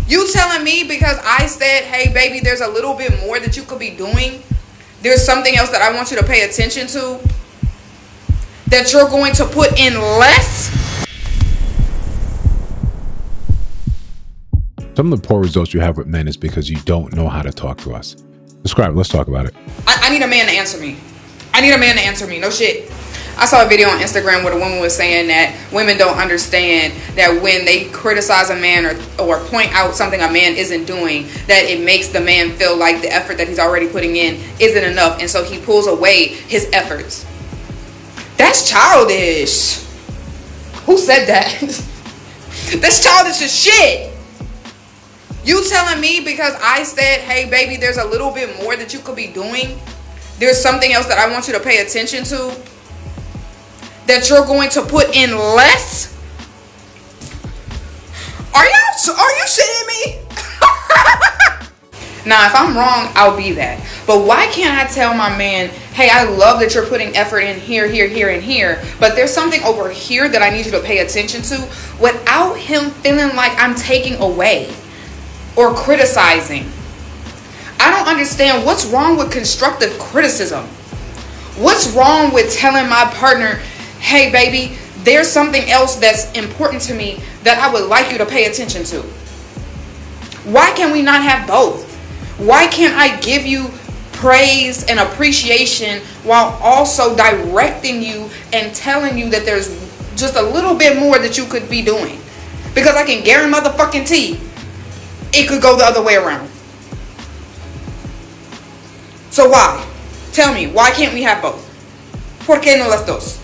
You telling me because I said, hey, baby, there's a little bit more that you could be doing. There's something else that I want you to pay attention to. That you're going to put in less. Some of the poor results you have with men is because you don't know how to talk to us. Describe. Let's talk about it. I need a man to answer me. I need a man to answer me. No shit. I saw a video on Instagram where a woman was saying that women don't understand that when they criticize a man or point out something a man isn't doing, that it makes the man feel like the effort that he's already putting in isn't enough, and so he pulls away his efforts. That's childish. Who said that? That's childish as shit. You telling me because I said, hey, baby, there's a little bit more that you could be doing. There's something else that I want you to pay attention to. That you're going to put in less? Are you shitting me? Now, if I'm wrong, I'll be that. But why can't I tell my man, hey, I love that you're putting effort in here, here, here, and here, but there's something over here that I need you to pay attention to, without him feeling like I'm taking away or criticizing. I don't understand what's wrong with constructive criticism. What's wrong with telling my partner, hey, baby, there's something else that's important to me that I would like you to pay attention to? Why can we not have both? Why can't I give you praise and appreciation while also directing you and telling you that there's just a little bit more that you could be doing? Because I can guarantee motherfucking it could go the other way around. So why? Tell me, why can't we have both? ¿Por qué no las dos?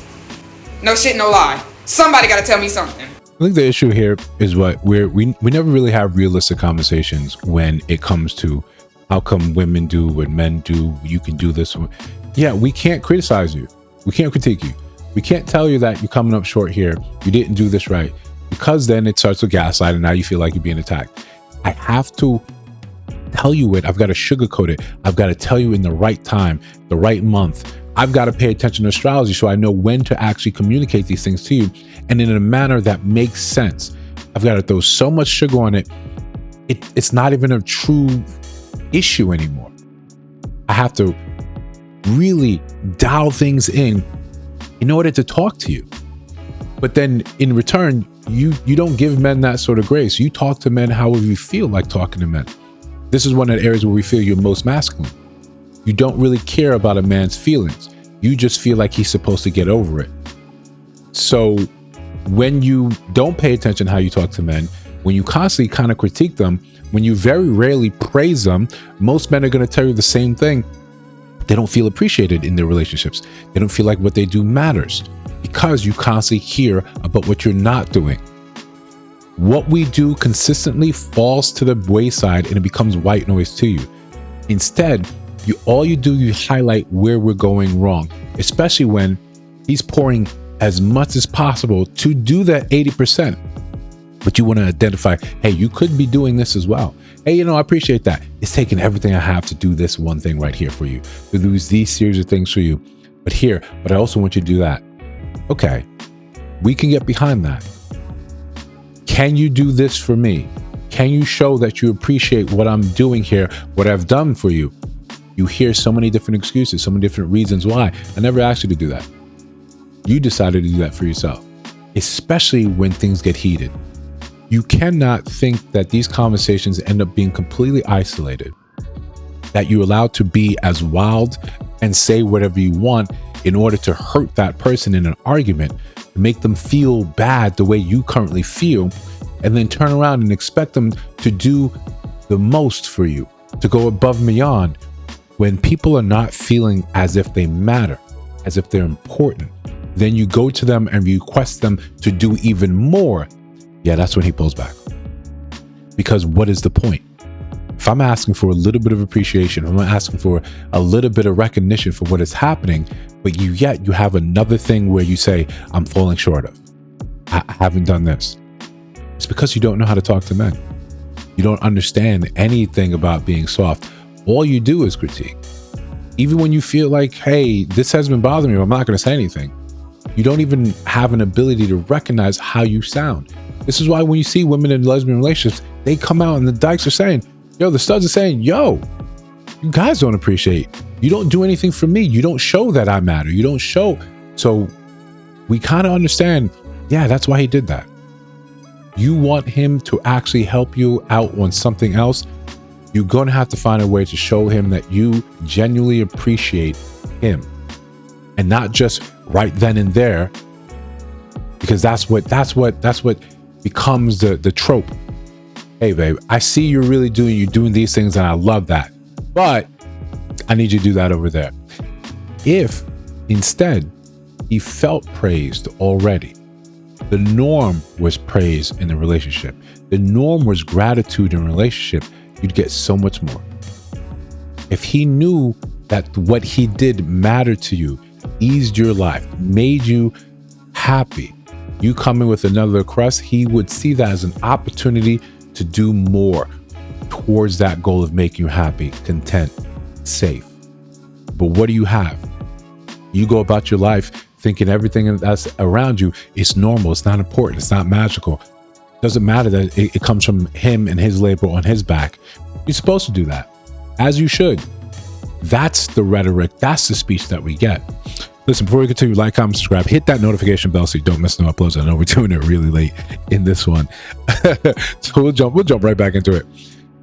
No shit, no lie. Somebody got to tell me something. I think the issue here is what we never really have realistic conversations when it comes to how come women do what men do. You can do this. Yeah, we can't criticize you. We can't critique you. We can't tell you that you're coming up short here. You didn't do this right, because then it starts to gaslight and now you feel like you're being attacked. I have to tell you it. I've got to sugarcoat it. I've got to tell you in the right time, the right month. I've got to pay attention to astrology so I know when to actually communicate these things to you, and in a manner that makes sense. I've got to throw so much sugar on it. It's not even a true issue anymore. I have to really dial things in order to talk to you. But then in return, you don't give men that sort of grace. You talk to men however you feel like talking to men. This is one of the areas where we feel you're most masculine. You don't really care about a man's feelings. You just feel like he's supposed to get over it. So when you don't pay attention to how you talk to men, when you constantly kind of critique them, when you very rarely praise them, most men are going to tell you the same thing. They don't feel appreciated in their relationships. They don't feel like what they do matters, because you constantly hear about what you're not doing. What we do consistently falls to the wayside and it becomes white noise to you. Instead, you highlight where we're going wrong, especially when he's pouring as much as possible to do that 80%. But you want to identify, hey, you could be doing this as well. Hey, I appreciate that. It's taking everything I have to do this one thing right here for you, to do these series of things for you. But I also want you to do that. Okay, we can get behind that. Can you do this for me? Can you show that you appreciate what I'm doing here, what I've done for you? You hear so many different excuses, so many different reasons why. I never asked you to do that. You decided to do that for yourself, especially when things get heated. You cannot think that these conversations end up being completely isolated, that you're allowed to be as wild and say whatever you want in order to hurt that person in an argument, to make them feel bad the way you currently feel, and then turn around and expect them to do the most for you, to go above and beyond, when people are not feeling as if they matter, as if they're important. Then you go to them and request them to do even more. Yeah, that's when he pulls back. Because what is the point? If I'm asking for a little bit of appreciation, if I'm asking for a little bit of recognition for what is happening, but you have another thing where you say, I'm falling short of. I haven't done this. It's because you don't know how to talk to men. You don't understand anything about being soft. All you do is critique. Even when you feel like, hey, this has been bothering me, but I'm not going to say anything. You don't even have an ability to recognize how you sound. This is why when you see women in lesbian relationships, they come out and the dykes are saying, yo, the studs are saying, yo, you guys don't appreciate. You don't do anything for me. You don't show that I matter. You don't show. So we kind of understand, yeah, that's why he did that. You want him to actually help you out on something else, you're going to have to find a way to show him that you genuinely appreciate him, and not just right then and there, because that's what becomes the trope. Hey babe, I see you're doing these things and I love that, but I need you to do that over there. If instead he felt praised already, the norm was praise in the relationship, the norm was gratitude in a relationship, you'd get so much more. If he knew that what he did mattered to you, eased your life, made you happy, you coming with another request, he would see that as an opportunity to do more towards that goal of making you happy, content, safe. But what do you have? You go about your life thinking everything that's around you is normal, it's not important, it's not magical. Doesn't matter that it comes from him and his labor on his back. You're supposed to do that, as you should. That's the rhetoric. That's the speech that we get. Listen, before we continue, like, comment, subscribe, hit that notification bell so you don't miss no uploads. I know we're doing it really late in this one. So we'll jump right back into it.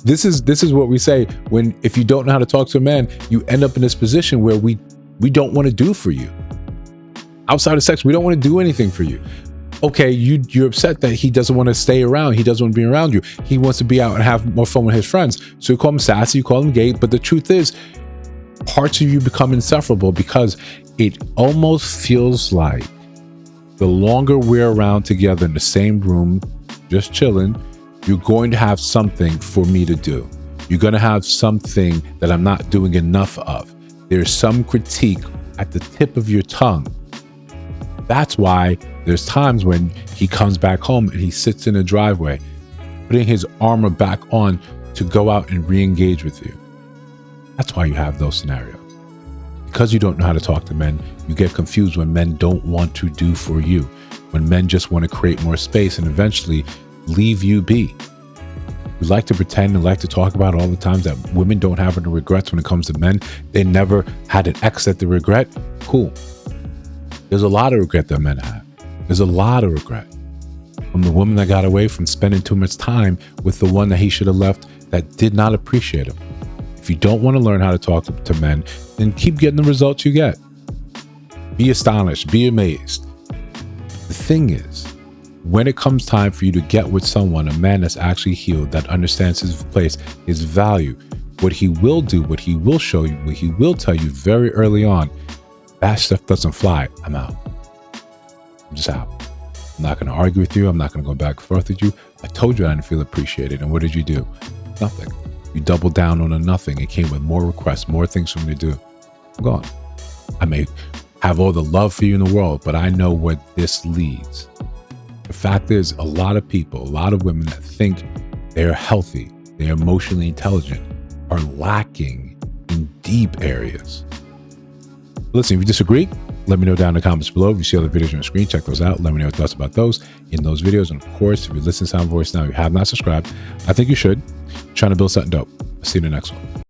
This is what we say if you don't know how to talk to a man, you end up in this position where we don't want to do for you. Outside of sex, we don't want to do anything for you. Okay, you're upset that he doesn't want to stay around. He doesn't want to be around you. He wants to be out and have more fun with his friends. So you call him sassy, you call him gay. But the truth is, parts of you become insufferable because it almost feels like the longer we're around together in the same room, just chilling, you're going to have something for me to do. You're going to have something that I'm not doing enough of. There's some critique at the tip of your tongue. That's why there's times when he comes back home and he sits in the driveway, putting his armor back on to go out and re-engage with you. That's why you have those scenarios. Because you don't know how to talk to men, you get confused when men don't want to do for you, when men just want to create more space and eventually leave you be. We like to pretend and like to talk about all the times that women don't have any regrets when it comes to men. They never had an ex that they regret. Cool. There's a lot of regret that men have. There's a lot of regret. From the woman that got away from spending too much time with the one that he should have left that did not appreciate him. If you don't want to learn how to talk to men, then keep getting the results you get. Be astonished, be amazed. The thing is, when it comes time for you to get with someone, a man that's actually healed, that understands his place, his value, what he will do, what he will show you, what he will tell you very early on, that stuff doesn't fly. I'm out. I'm just out. I'm not going to argue with you. I'm not going to go back and forth with you. I told you I didn't feel appreciated. And what did you do? Nothing. You doubled down on a nothing. It came with more requests, more things for me to do. I'm gone. I may have all the love for you in the world, but I know where this leads. The fact is, a lot of people, a lot of women that think they're healthy, they're emotionally intelligent, are lacking in deep areas. Listen, if you disagree, let me know down in the comments below. If you see other videos on the screen, check those out. Let me know your thoughts about those in those videos. And of course, if you listen to Sound Voice now, you have not subscribed, I think you should. Trying to build something dope. I'll see you in the next one.